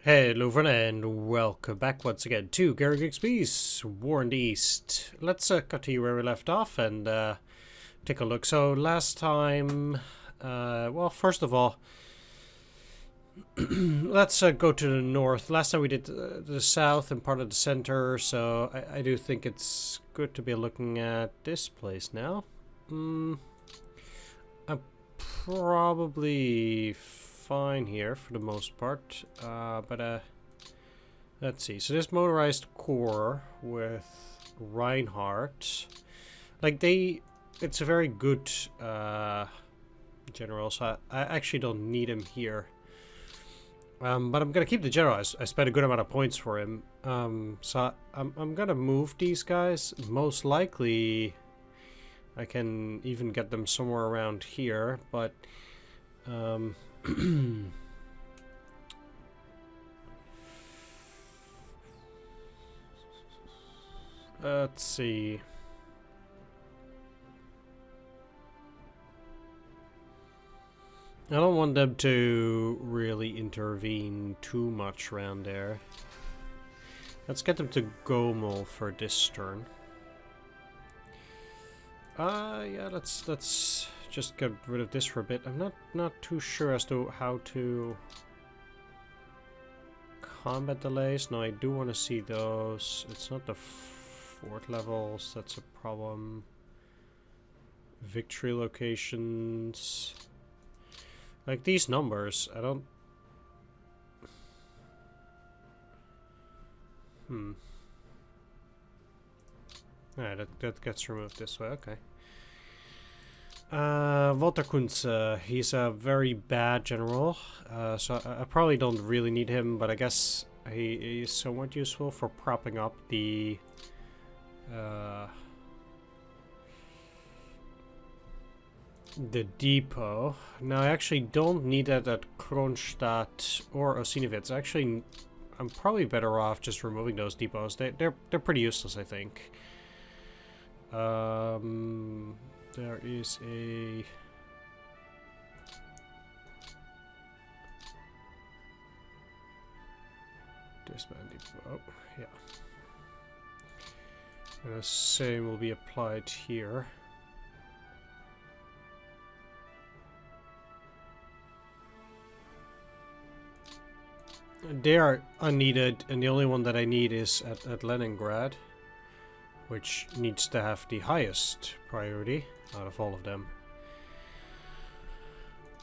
Hello everyone and welcome back once again to Gary Grigsby's War in the East. Let's cut to where we left off and take a look. So last time, well first of all, let's go to the north. Last time we did the south and part of the center, so I do think it's good to be looking at this place now. I'm probably fine here for the most part, but let's see. So this motorized corps with Reinhardt, like it's a very good general, so I actually don't need him here. But I'm gonna keep the general. I spent a good amount of points for him, so I'm gonna move these guys. Most likely I can even get them somewhere around here, but let's see. I don't want them to really intervene too much around there. Let's get them to Gomel for this turn. Yeah, let's just get rid of this for a bit. I'm not too sure as to how to combat delays. No, I do want to see those. It's not the fort levels that's a problem. Victory locations. Like these numbers, I don't... Alright, that gets removed this way, okay. Walter Kunze, he's a very bad general, so I probably don't really need him, but I guess he is somewhat useful for propping up the depot. Now I actually don't need that at Kronstadt or Osinowitz. Actually, I'm probably better off just removing those depots. They're pretty useless, I think. There is a... Disband depot, yeah. And the same will be applied here. They are unneeded, and the only one that I need is at Leningrad, which needs to have the highest priority out of all of them.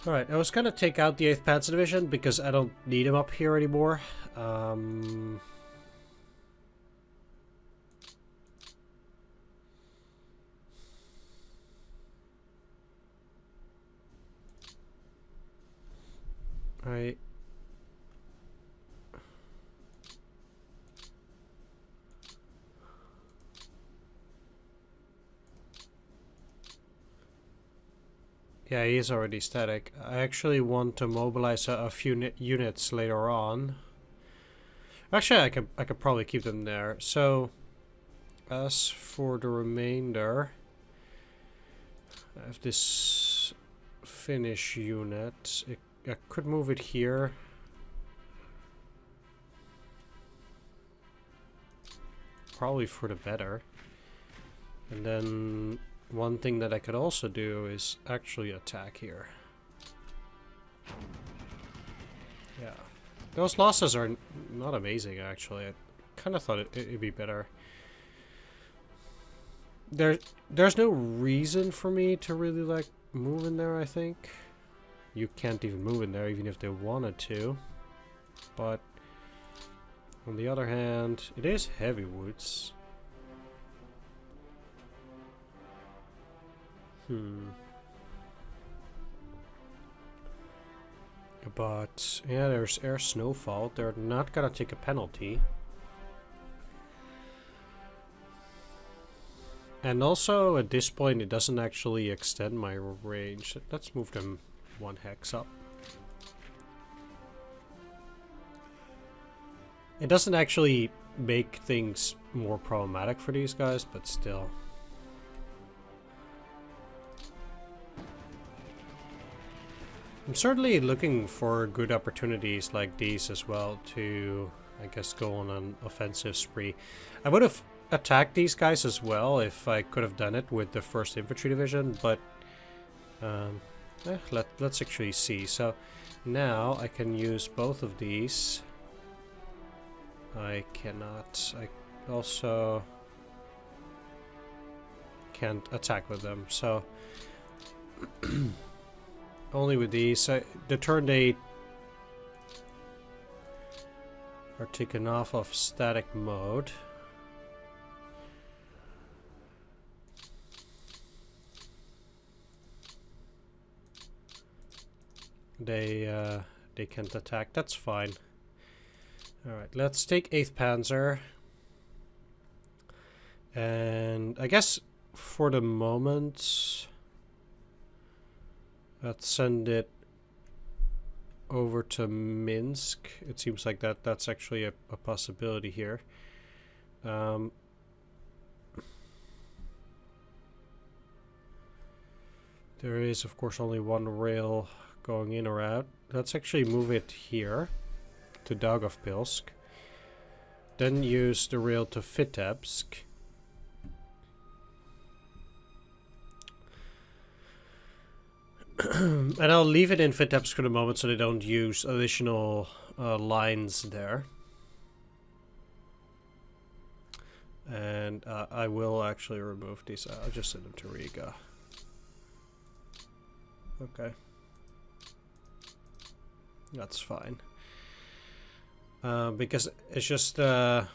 Alright, I was gonna take out the 8th Panzer Division because I don't need him up here anymore. Yeah, he is already static. I actually want to mobilize a few units later on. Actually, I could probably keep them there. So, as for the remainder, I have this Finnish unit. I could move it here. Probably for the better. And then one thing that I could also do is actually attack here. Yeah. Those losses are not amazing, actually. I kind of thought it'd be better. There's no reason for me to really, like, move in there, I think. You can't even move in there, even if they wanted to. But, on the other hand, it is heavy woods. But, yeah, there's air snowfall. They're not gonna take a penalty. And also, at this point, it doesn't actually extend my range. Let's move them 1 hex up. It doesn't actually make things more problematic for these guys, but still. I'm certainly looking for good opportunities like these as well to, I guess, go on an offensive spree. I would have attacked these guys as well if I could have done it with the 1st Infantry Division, but let's actually see. So now I can use both of these. I cannot. I also can't attack with them, so only with these. The turn they are taken off of static mode. They can't attack. That's fine. All right, let's take 8th Panzer, and I guess for the moment, let's send it over to Minsk. It seems like that's actually a possibility here. There is, of course, only one rail going in or out. Let's actually move it here to Daugavpilsk. Then use the rail to Vitebsk. And I'll leave it in Vitebsk for the moment so they don't use additional lines there. And I will actually remove these. I'll just send them to Riga. Okay. That's fine. Because it's just gonna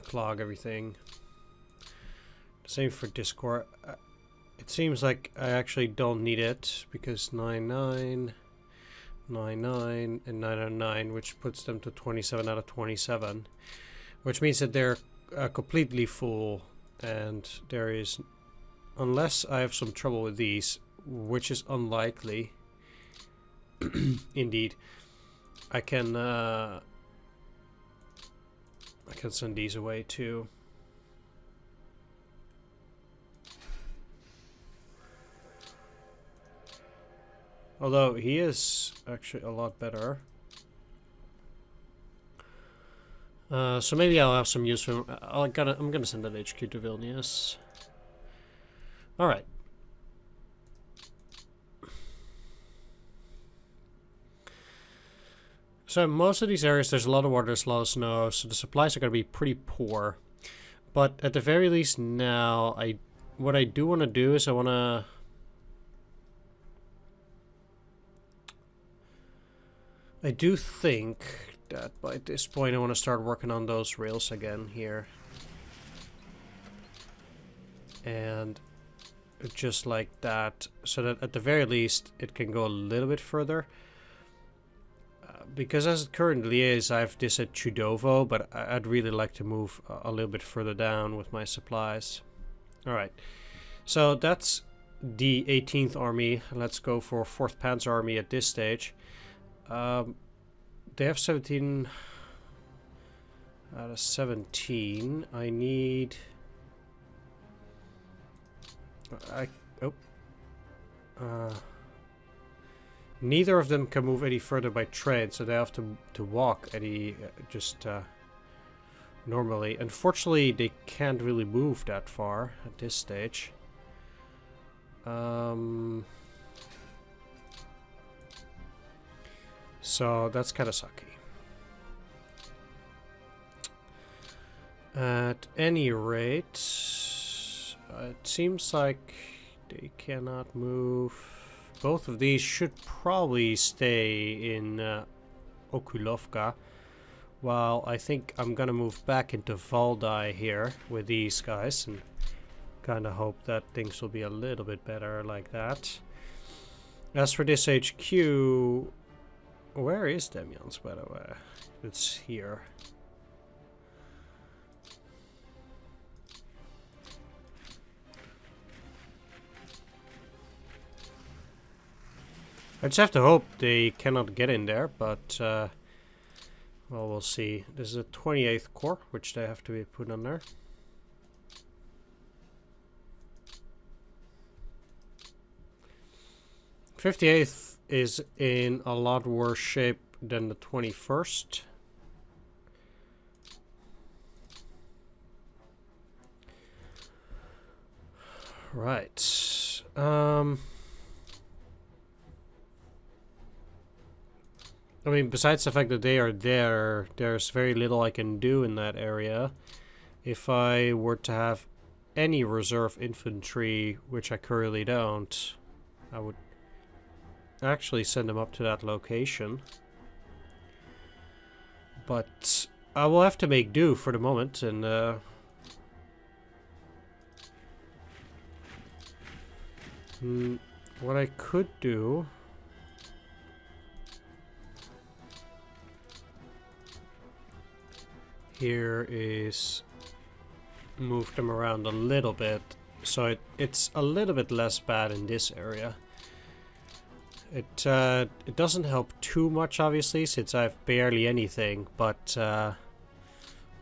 clog everything. Same for Discord. It seems like I actually don't need it because 99, 99, and 909, which puts them to 27 out of 27, which means that they're completely full, and there is, unless I have some trouble with these, which is unlikely. Indeed, I can send these away too. Although he is actually a lot better. So maybe I'll have some use for him. I'm gonna send that HQ to Vilnius. All right. So in most of these areas, there's a lot of water, there's a lot of snow, so the supplies are going to be pretty poor. But at the very least now, what I do want to do is I do think that by this point I want to start working on those rails again here. And just like that, so that at the very least it can go a little bit further. Because as it currently is, I have this at Chudovo, but I'd really like to move a little bit further down with my supplies. Alright, so that's the 18th Army. Let's go for 4th Panzer Army at this stage. They have 17 out of 17. I need... neither of them can move any further by train, so they have to walk any normally. Unfortunately, they can't really move that far at this stage. So that's kind of sucky. At any rate, it seems like they cannot move. Both of these should probably stay in Okulovka, while I think I'm gonna move back into Valdai here with these guys and kind of hope that things will be a little bit better like that. As for this HQ, where is Demyans, by the way? It's here. I just have to hope they cannot get in there, but well, we'll see. This is a 28th Corps, which they have to be put on there. 58th is in a lot worse shape than the 21st. Right. I mean, besides the fact that they are there, there's very little I can do in that area. If I were to have any reserve infantry, which I currently don't, I would actually send them up to that location. But I will have to make do for the moment, and what I could do here is move them around a little bit, so it's a little bit less bad in this area. It doesn't help too much, obviously, since I have barely anything, but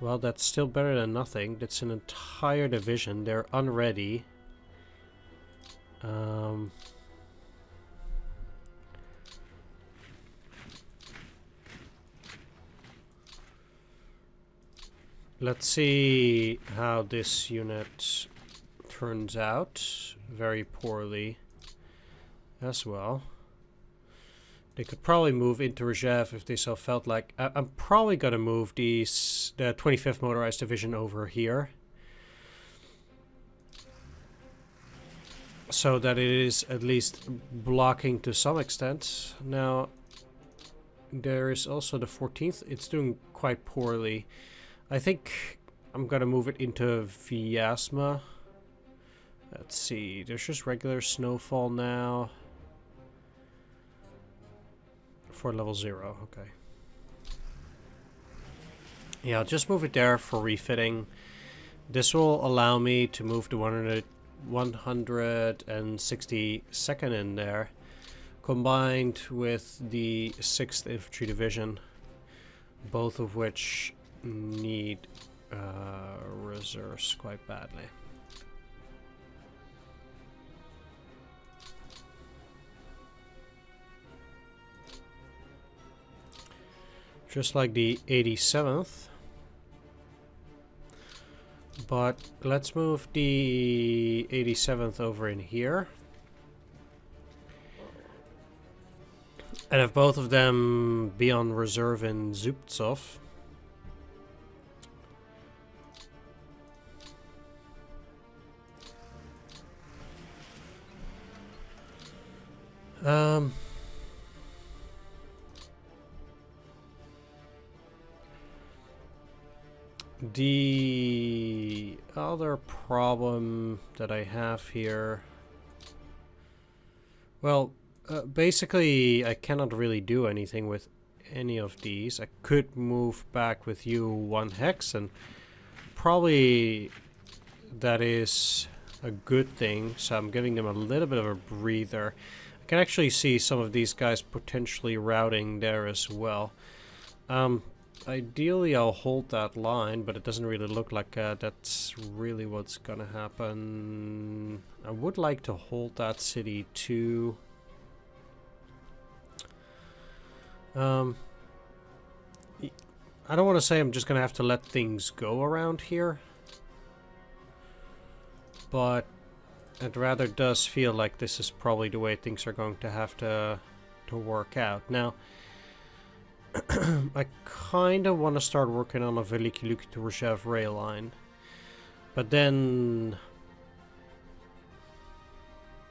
well, that's still better than nothing. That's an entire division. They're unready. Let's see how this unit turns out. Very poorly as well. They could probably move into reserve if they so felt like. I'm probably going to move the 25th Motorized Division over here, so that it is at least blocking to some extent. Now, there is also the 14th. It's doing quite poorly. I think I'm going to move it into Vyazma. Let's see. There's just regular snowfall now. For level 0, okay. Yeah, I'll just move it there for refitting. This will allow me to move the 162nd in there, combined with the 6th Infantry Division, both of which need reserves quite badly. Just like the 87th. But let's move the 87th over in here. And have both of them be on reserve in Zubtsov. The other problem that I have here, well, basically I cannot really do anything with any of these. I could move back with you 1 hex, and probably that is a good thing, so I'm giving them a little bit of a breather. I can actually see some of these guys potentially routing there as well. Ideally I'll hold that line, but it doesn't really look like that's really what's gonna happen. I would like to hold that city too. I don't want to say I'm just gonna have to let things go around here, but it rather does feel like this is probably the way things are going to have to work out. Now, I kind of want to start working on a Veliki Luki to Rzhev rail line, but then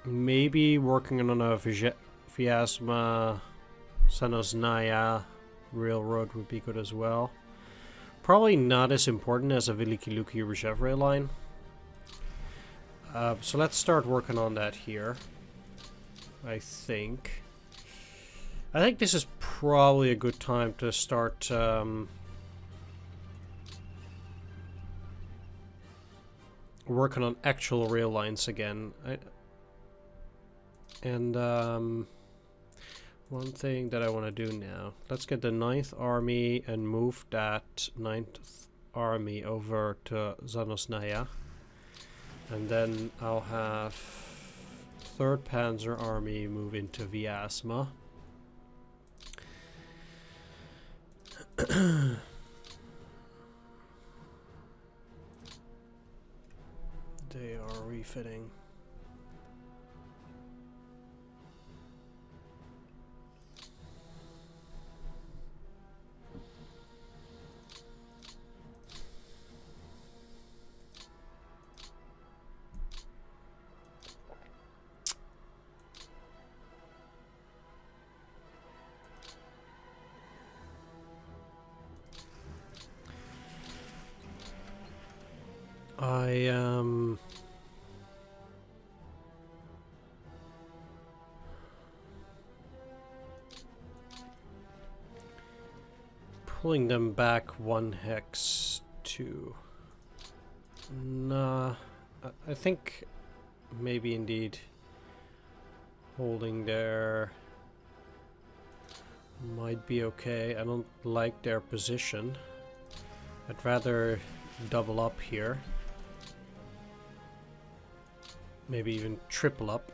maybe working on a Vyazma Sanosnaya railroad would be good as well. Probably not as important as a Veliki Luki Rzhev rail line. So let's start working on that here. I think this is probably a good time to start working on actual rail lines again. One thing that I want to do now, let's get the 9th Army and move that 9th Army over to Zanosnaya. And then I'll have 3rd Panzer Army move into Vyazma. They are refitting. I am pulling them back 1 hex to... Nah, I think maybe indeed holding there might be okay. I don't like their position. I'd rather double up here. Maybe even triple up.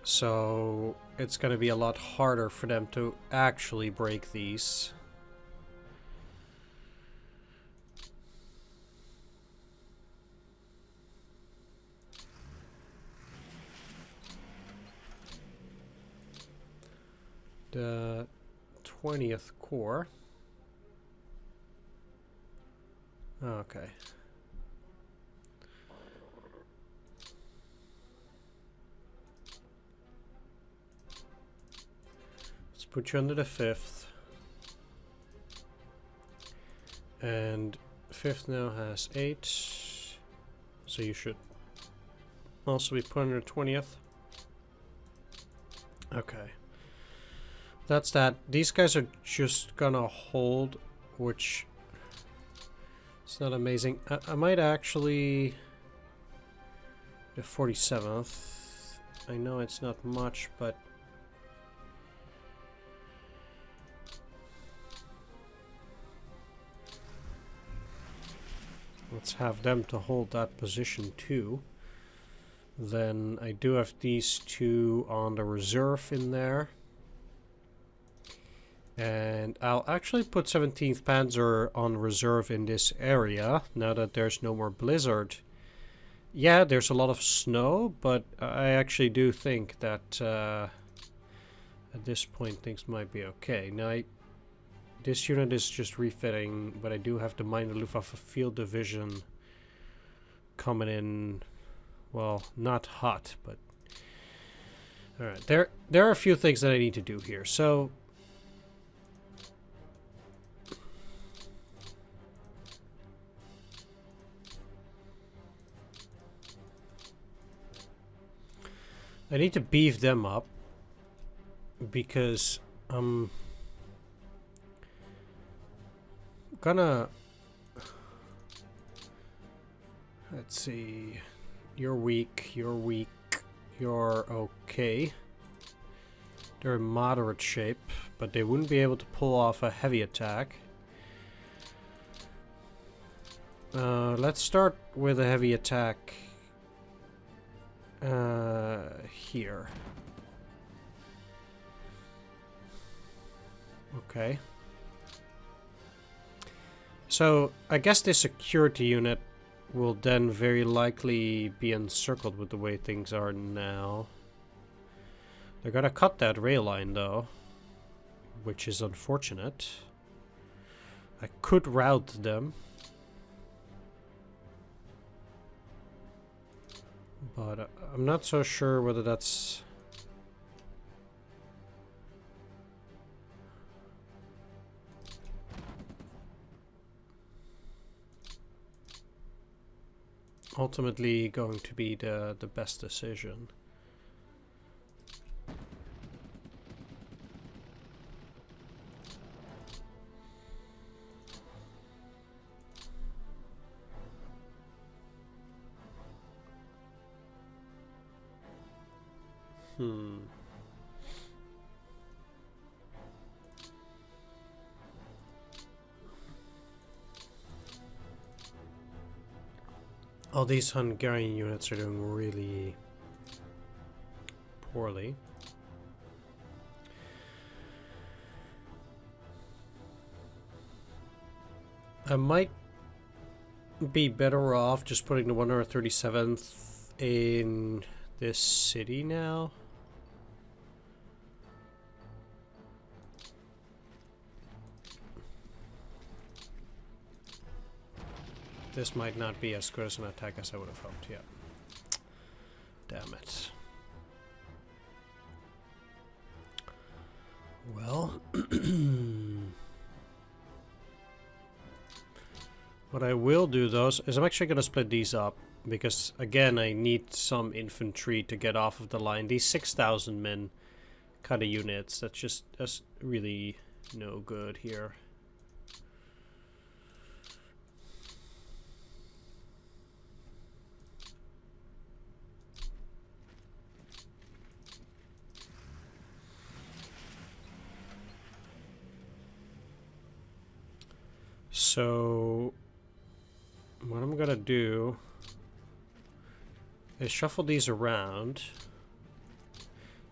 So it's going to be a lot harder for them to actually break these. The 20th Corps. Okay. Let's put you under the 5th. And 5th now has 8. So you should also be put under the 20th. Okay. That's that. These guys are just gonna hold, which is not amazing. I might actually... The 47th. I know it's not much, but... Let's have them to hold that position too. Then I do have these two on the reserve in there. And I'll actually put 17th Panzer on reserve in this area, now that there's no more blizzard. Yeah, there's a lot of snow, but I actually do think that at this point things might be okay. Now, this unit is just refitting, but I do have the Minor Luftwaffe Field Division coming in, well, not hot, but... Alright, there are a few things that I need to do here, so... I need to beef them up because I'm gonna... Let's see. You're weak, you're okay. They're in moderate shape, but they wouldn't be able to pull off a heavy attack. Let's start with a heavy attack here. Okay. So I guess this security unit will then very likely be encircled with the way things are now. They're gonna cut that rail line though, which is unfortunate. I could route them, but I'm not so sure whether that's... ultimately going to be the best decision. All these Hungarian units are doing really poorly. I might be better off just putting the 137th in this city now. This might not be as good as an attack as I would have hoped, yeah. Damn it. Well, what I will do though is I'm actually going to split these up because again I need some infantry to get off of the line. These 6,000 men kind of units, that's really no good here. So what I'm gonna do is shuffle these around.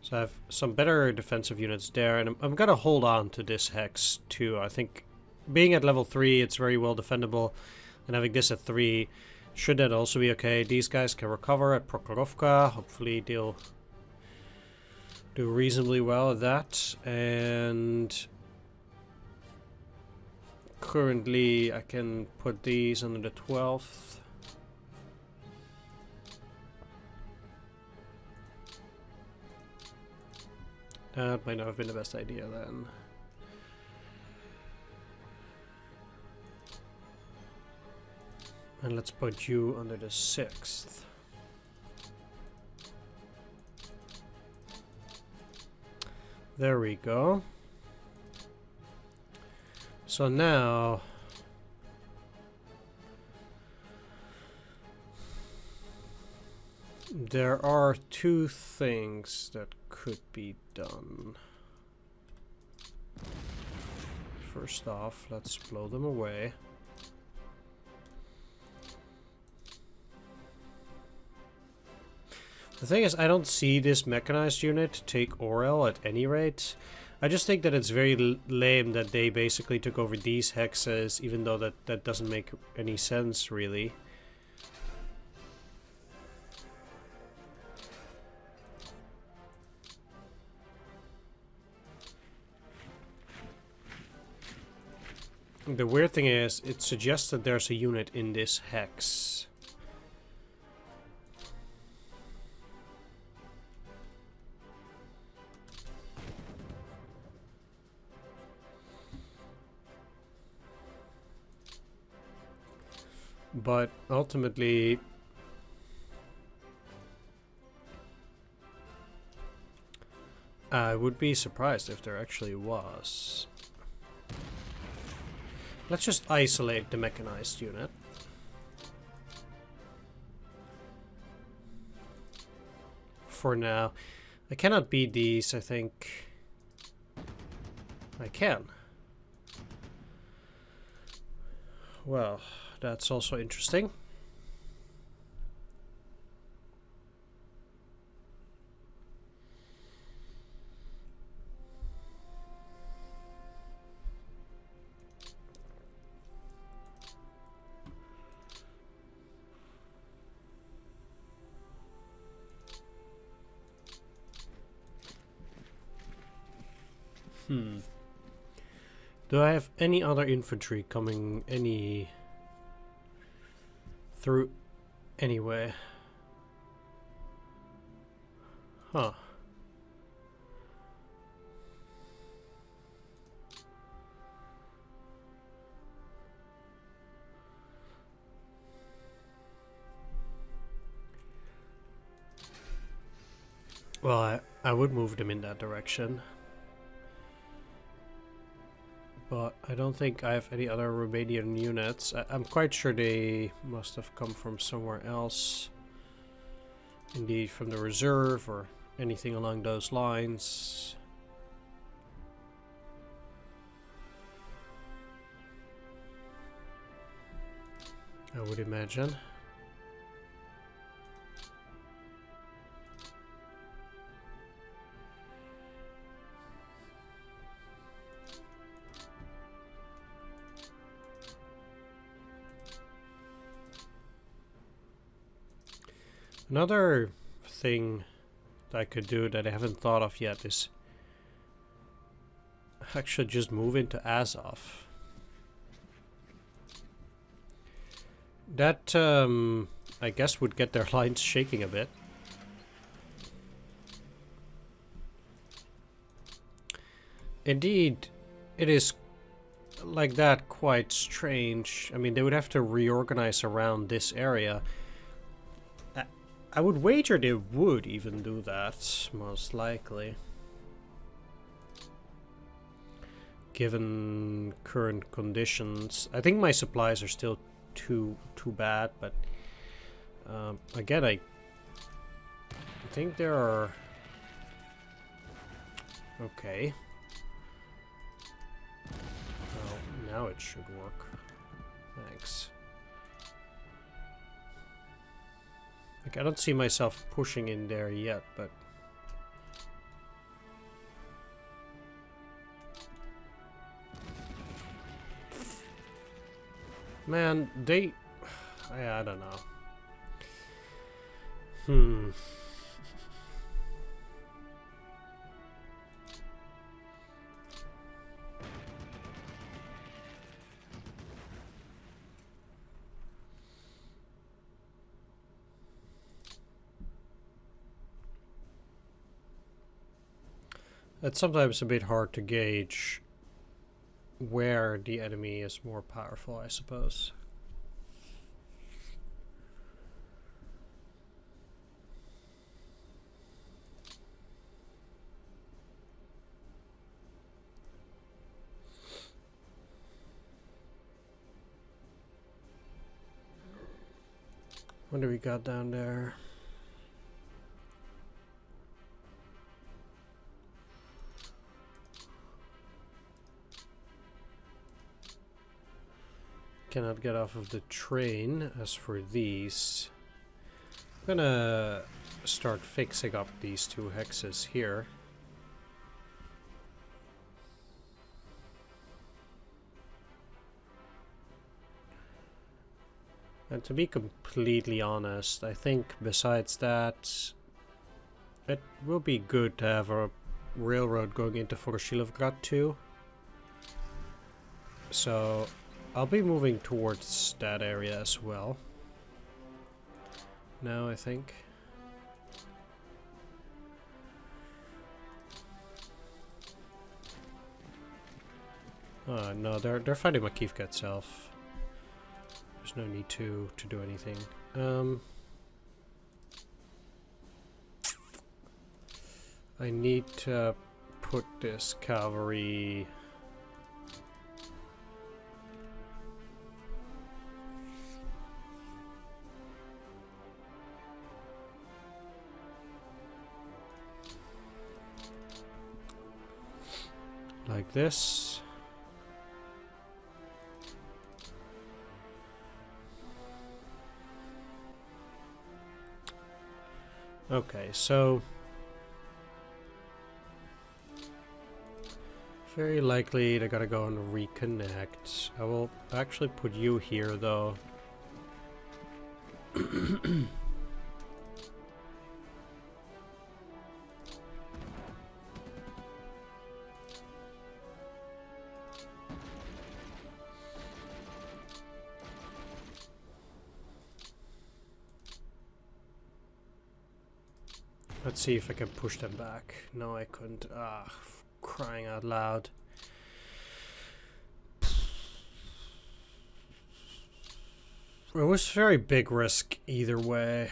So I have some better defensive units there, and I'm gonna hold on to this hex too. I think being at level 3, it's very well defendable, and having this at 3 should that also be okay. These guys can recover at Prokhorovka. Hopefully they'll do reasonably well at that, and currently I can put these under the 12th. That might not have been the best idea then. And let's put you under the 6th. There we go. So now there are two things that could be done. First off, let's blow them away. The thing is, I don't see this mechanized unit take Orel at any rate. I just think that it's very lame that they basically took over these hexes, even though that doesn't make any sense, really. The weird thing is, it suggests that there's a unit in this hex. But ultimately, I would be surprised if there actually was. Let's just isolate the mechanized unit. For now. I cannot beat these, I think. I can. Well, that's also interesting. Do I have any other infantry coming through anyway? Huh. Well, I would move them in that direction. But I don't think I have any other Romanian units. I'm quite sure they must have come from somewhere else. Indeed, from the reserve or anything along those lines. I would imagine. Another thing that I could do that I haven't thought of yet is actually just move into Azov. That, I guess would get their lines shaking a bit. Indeed, it is like that quite strange. I mean, they would have to reorganize around this area. I would wager they would even do that, most likely. Given current conditions. I think my supplies are still too bad, but again, I think there are... Okay. Well, now it should work. Thanks. Like, I don't see myself pushing in there yet, but... Man, they... I don't know. It's sometimes a bit hard to gauge where the enemy is more powerful, I suppose. What do we got down there? Cannot get off of the train. As for these, I'm gonna start fixing up these two hexes here. And to be completely honest, I think besides that, it will be good to have a railroad going into Voroshilivgrad too. So I'll be moving towards that area as well. Now I think. No, they're fighting Makivka itself. There's no need to do anything. I need to put this cavalry... like this. Okay, so very likely they're gonna go and reconnect. I will actually put you here though. Let's see if I can push them back. No, I couldn't. Ah, crying out loud. It was very big risk either way.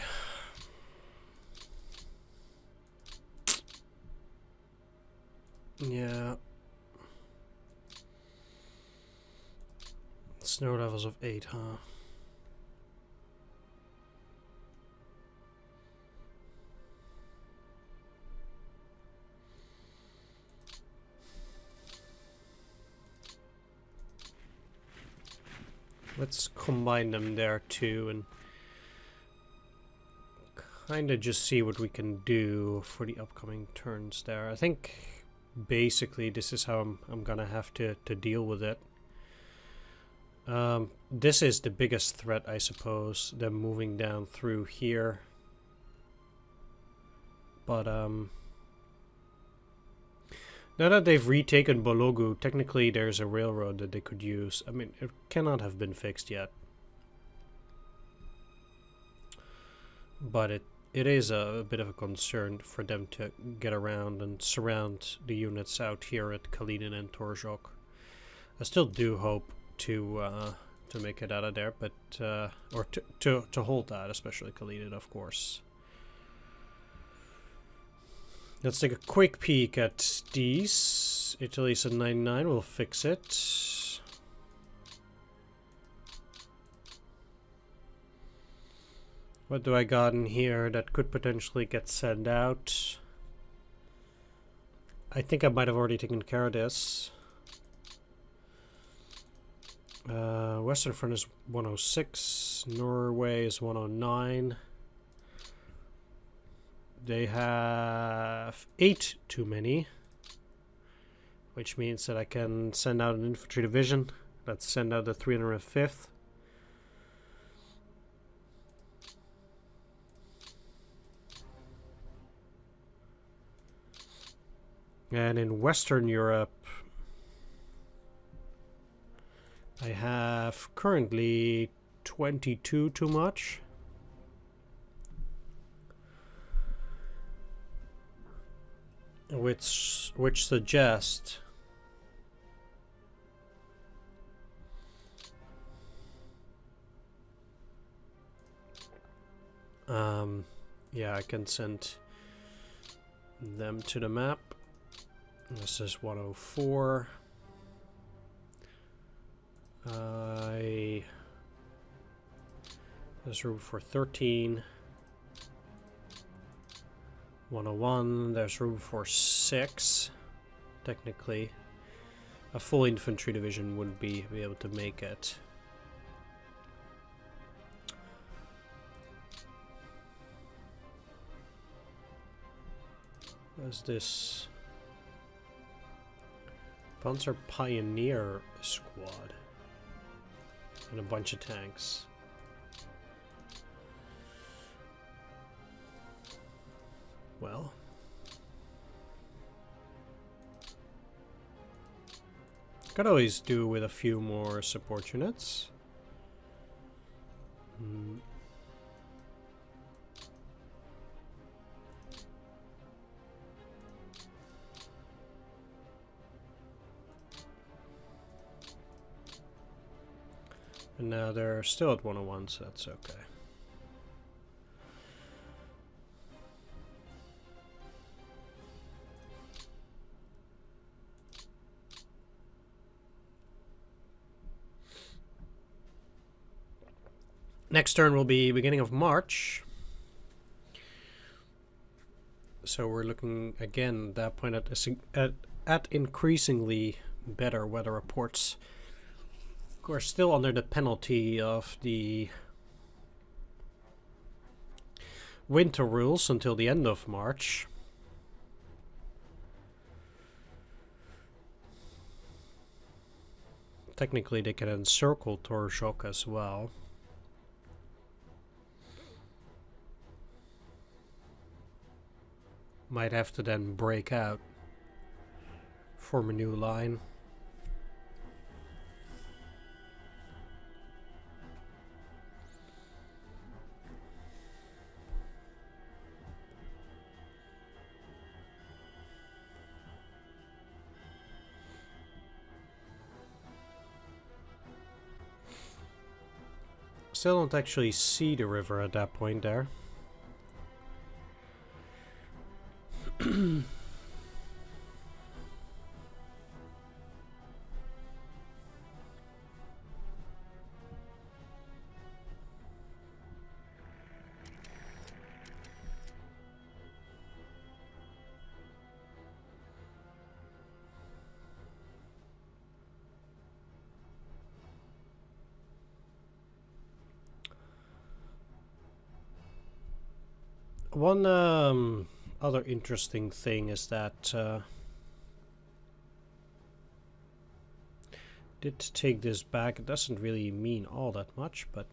Yeah. Snow levels of 8, huh? Let's combine them there too and kind of just see what we can do for the upcoming turns there. I think basically this is how I'm gonna have to deal with it. This is the biggest threat, I suppose, them moving down through here. But now that they've retaken Bologu, technically there's a railroad that they could use. I mean, it cannot have been fixed yet. But it is a bit of a concern for them to get around and surround the units out here at Kalinin and Torzhok. I still do hope to make it out of there, but or to hold that, especially Kalinin, of course. Let's take a quick peek at these. Italy's at 99. We'll fix it. What do I got in here that could potentially get sent out? I think I might have already taken care of this. Western Front is 106. Norway is 109. They have 8 too many, which means that I can send out an infantry division. Let's send out the 305th. And in Western Europe, I have currently 22 too much. Which suggests yeah, I can send them to the map. This is 104. There's room for 13. 101, there's room for 6. Technically, a full infantry division wouldn't be able to make it. What's this? Panzer Pioneer Squad. And a bunch of tanks. Well, could always do with a few more support units. And now they're still at 101, so that's okay. Next turn will be beginning of March. So we're looking again at that point at increasingly better weather reports. Of course, still under the penalty of the winter rules until the end of March. Technically, they can encircle Torzhok as well. Might have to then break out, form a new line. Still don't actually see the river at that point there. One other interesting thing is that did take this back. It doesn't really mean all that much, but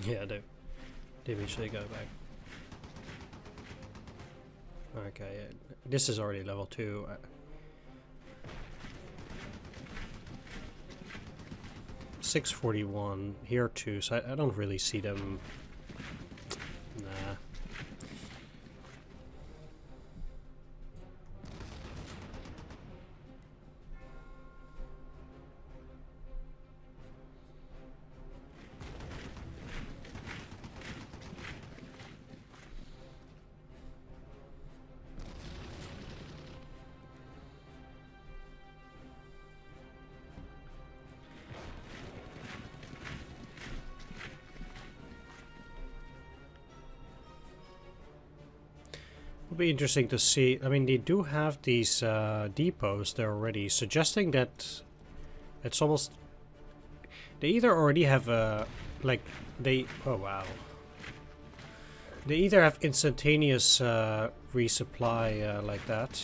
Yeah, they immediately go back. Okay, yeah. This is already level 2. 641 here too, so I don't really see them. Nah. It'll be interesting to see. I mean, they do have these depots there already, suggesting that it's almost... They either already have a... Like, they... Oh, wow. They either have instantaneous resupply like that.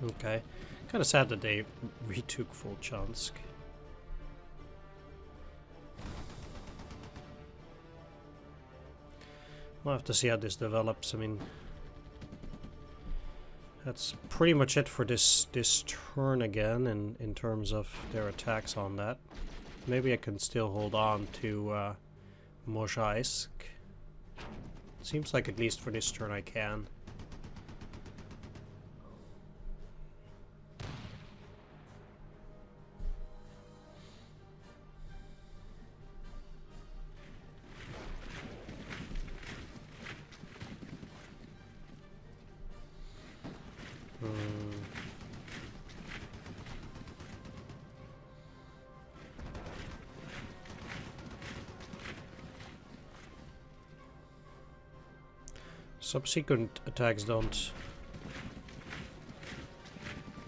Okay. Kind of sad that they retook Volchansk. We'll have to see how this develops. I mean, that's pretty much it for this turn again in terms of their attacks on that. Maybe I can still hold on to Mozhaisk. Seems like at least for this turn I can. Subsequent attacks don't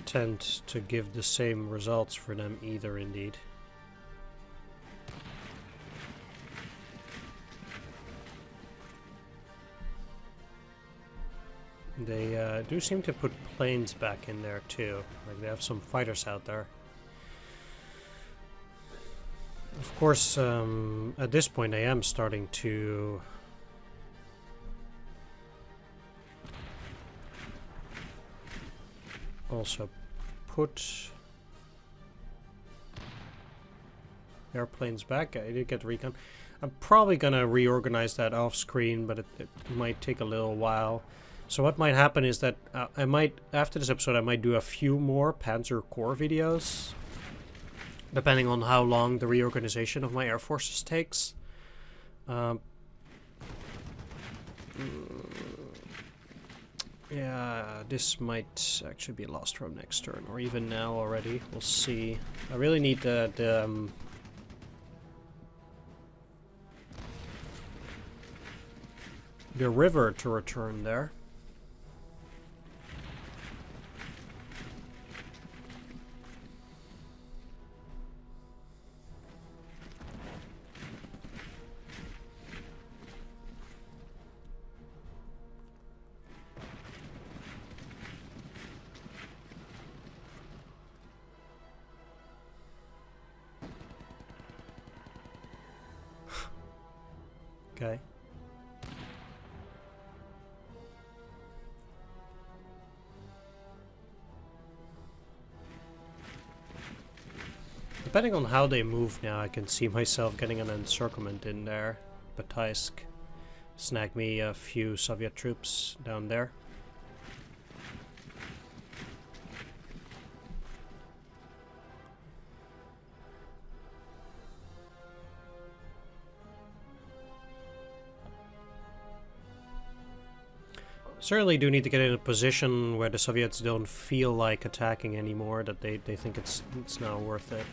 tend to give the same results for them either, indeed. They do seem to put planes back in there too. Like they have some fighters out there. Of course, at this point I am starting to also put airplanes back. I did get recon. I'm probably gonna reorganize that off screen, but it might take a little while. So what might happen is that I might, after this episode, I might do a few more Panzer Corps videos, depending on how long the reorganization of my air forces takes. Yeah, this might actually be lost from next turn, or even now already. We'll see. I really need the river to return there. Okay. Depending on how they move now, I can see myself getting an encirclement in there. Bataisk. Snag me a few Soviet troops down there. Certainly do need to get in a position where the Soviets don't feel like attacking anymore, that they think it's now worth it.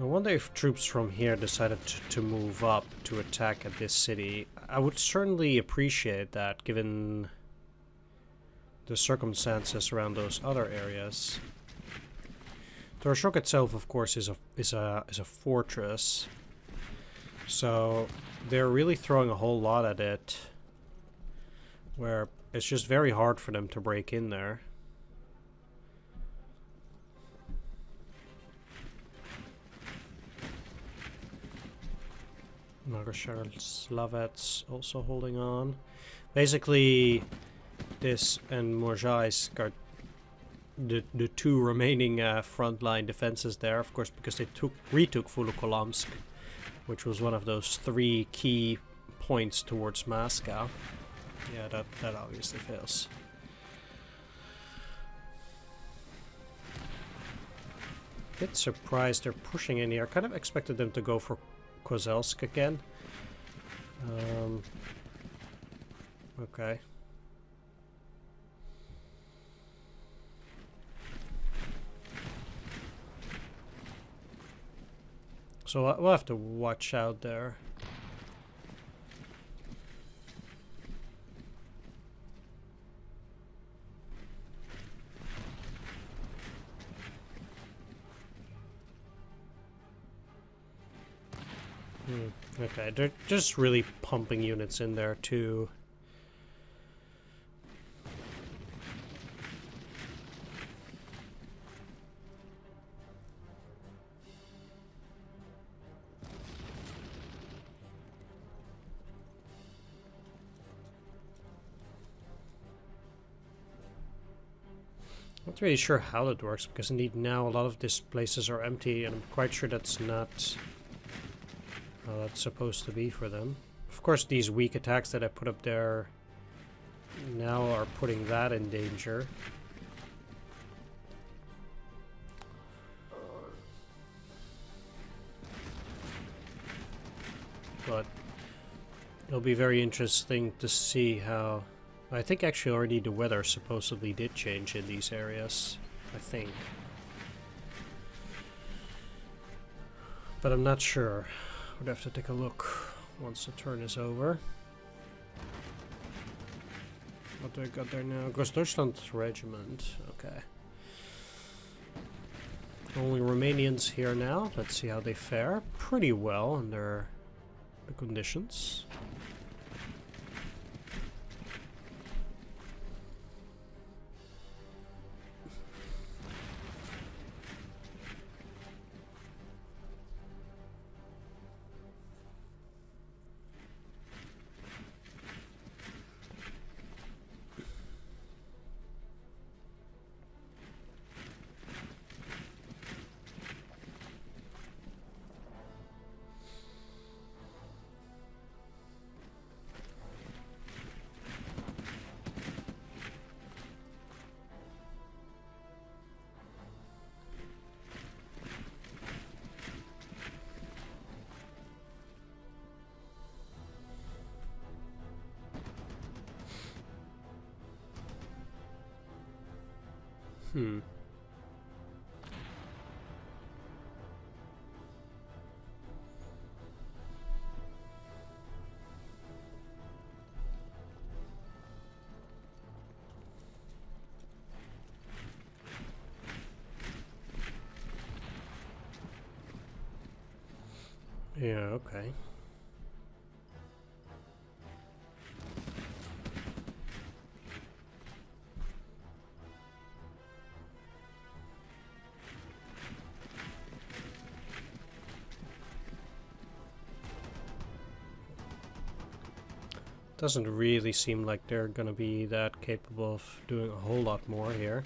I wonder if troops from here decided to move up to attack at this city. I would certainly appreciate that, given the circumstances around those other areas. Torshok itself, of course, is a fortress. So they're really throwing a whole lot at it, where it's just very hard for them to break in there. Slavets also holding on. Basically, this and Morzhaisk are the two remaining frontline defenses there, of course, because they retook Volokolamsk, which was one of those 3 key points towards Moscow. Yeah, that obviously fails. Bit surprised they're pushing in here. I kind of expected them to go for Kozelsk again. Okay. So we'll have to watch out there. Okay, they're just really pumping units in there too. Not really sure how that works, because indeed now a lot of these places are empty, and I'm quite sure that's not how that's supposed to be for them. Of course, these weak attacks that I put up there now are putting that in danger. But it'll be very interesting to see how... I think actually already the weather supposedly did change in these areas, I think. But I'm not sure. Would have to take a look once the turn is over. What do I got there now? Grossdeutschland Regiment. Okay. Only Romanians here now. Let's see how they fare. Pretty well under the conditions. Yeah, okay. Doesn't really seem like they're gonna be that capable of doing a whole lot more here.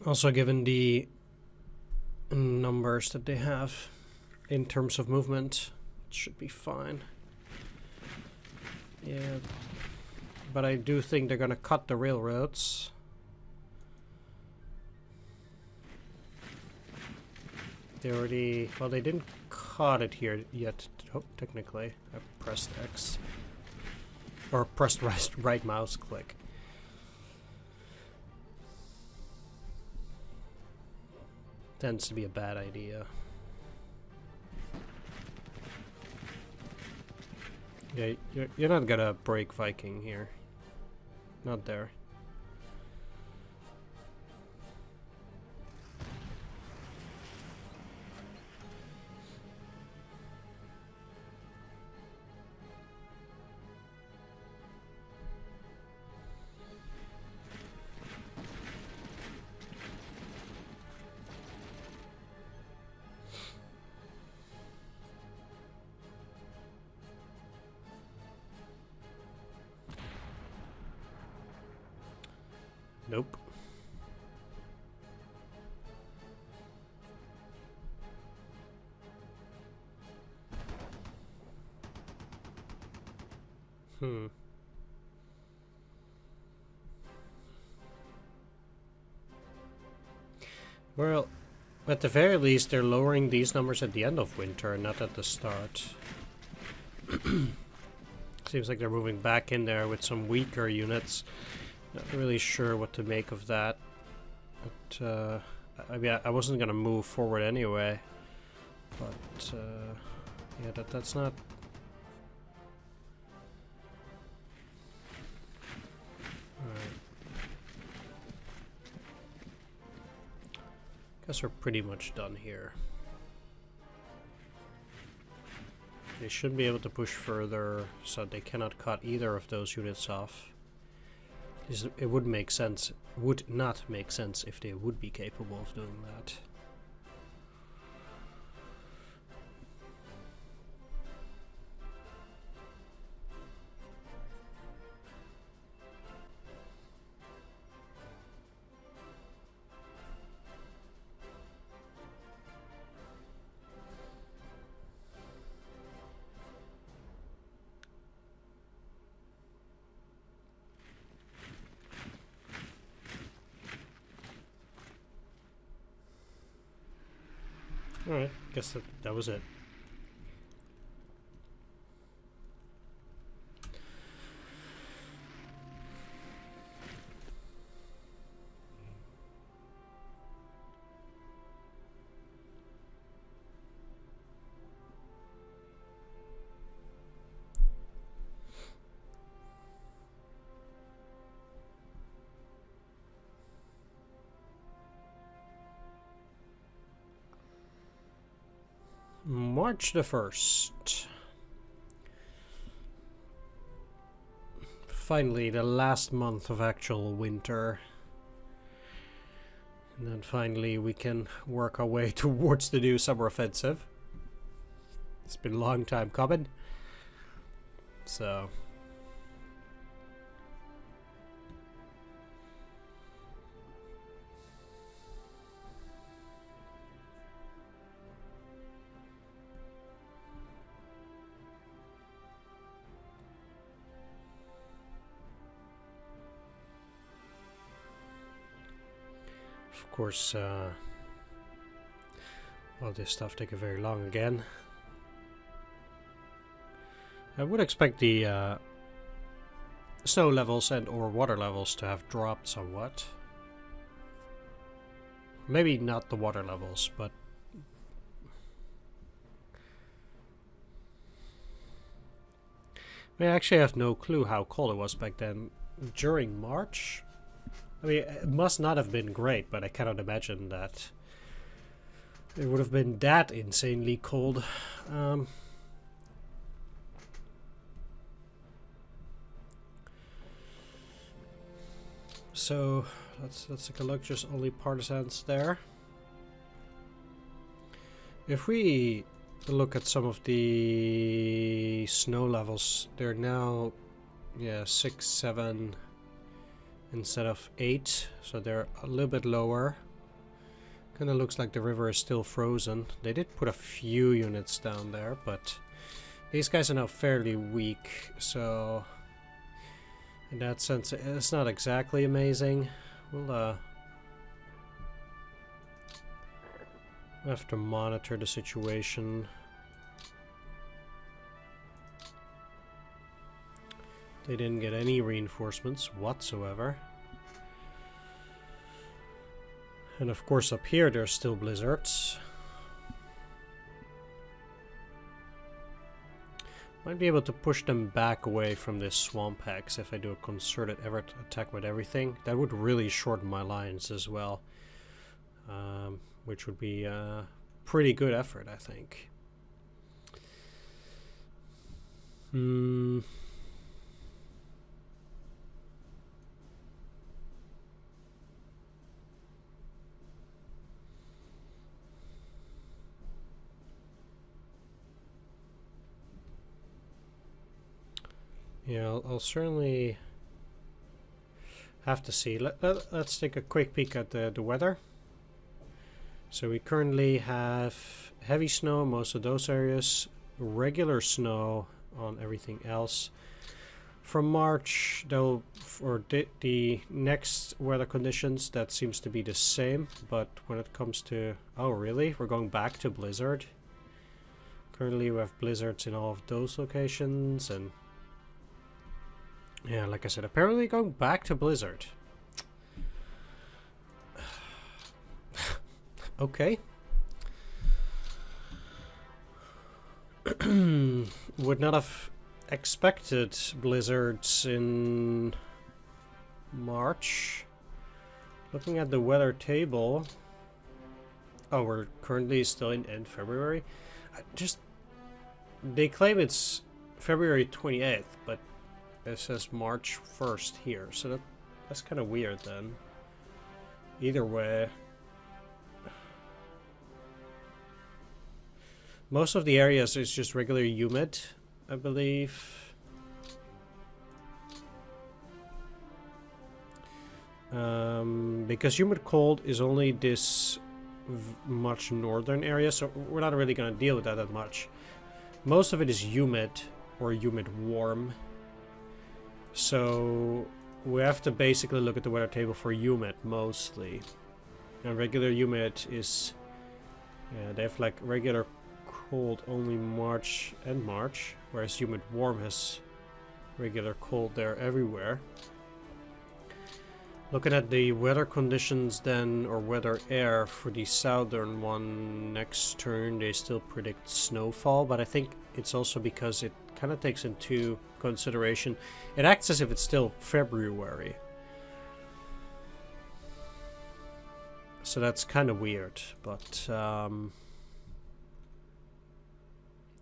Also, given the numbers that they have in terms of movement, it should be fine. Yeah, but I do think they're gonna cut the railroads. They already... well, they didn't cut it here yet, technically. I pressed X. Or pressed right mouse click. Tends to be a bad idea. Yeah, you're not gonna break Viking here. Not there. Nope. Well, at the very least, they're lowering these numbers at the end of winter, not at the start. Seems like they're moving back in there with some weaker units. Not really sure what to make of that. But, I mean, I wasn't gonna move forward anyway. But, yeah, that's not... Alright. Guess we're pretty much done here. They should be able to push further, so they cannot cut either of those units off. It would make sense, would not make sense if they would be capable of doing that. Alright, guess that was it. March the 1st. Finally, the last month of actual winter. And then finally we can work our way towards the new summer offensive. It's been a long time coming. So... Of course, all this stuff taking very long again. I would expect the snow levels and or water levels to have dropped somewhat. Maybe not the water levels, but I actually have no clue how cold it was back then. During March? I mean, it must not have been great, but I cannot imagine that it would have been that insanely cold. So let's take a look. Just only partisans there. If we look at some of the snow levels, they're now, yeah, 6, 7. Instead of 8, so they're a little bit lower. Kinda looks like the river is still frozen. They did put a few units down there, but these guys are now fairly weak, so in that sense it's not exactly amazing. We'll have to monitor the situation. They didn't get any reinforcements whatsoever. And of course up here there's still blizzards. Might be able to push them back away from this swamp hex if I do a concerted effort attack with everything. That would really shorten my lines as well. Which would be a pretty good effort, I think. Yeah, I'll certainly have to see. Let's take a quick peek at the weather. So we currently have heavy snow in most of those areas, regular snow on everything else. From March, though, for the next weather conditions, that seems to be the same. But when it comes to... Oh, really? We're going back to blizzard? Currently, we have blizzards in all of those locations. And yeah, like I said, apparently going back to blizzard. Okay. Would not have expected blizzards in March. Looking at the weather table. Oh, we're currently still in February. They claim it's February 28th, but it says March 1st here, so that's kind of weird then. Either way. Most of the areas is just regular humid, I believe. Because humid cold is only this much northern area, so we're not really going to deal with that much. Most of it is humid or humid warm. So we have to basically look at the weather table for humid mostly. And regular humid is... Yeah, they have like regular cold only March and March, whereas humid warm has regular cold there everywhere. Looking at the weather conditions then, or weather air for the southern one next turn, they still predict snowfall, but I think it's also because it kind of takes into consideration, it acts as if it's still February. So that's kind of weird, but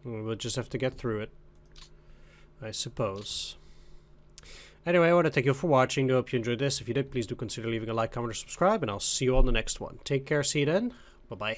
we'll just have to get through it, I suppose. Anyway, I want to thank you for watching. I hope you enjoyed this. If you did, please do consider leaving a like, comment, or subscribe, and I'll see you on the next one. Take care, see you then. Bye-bye.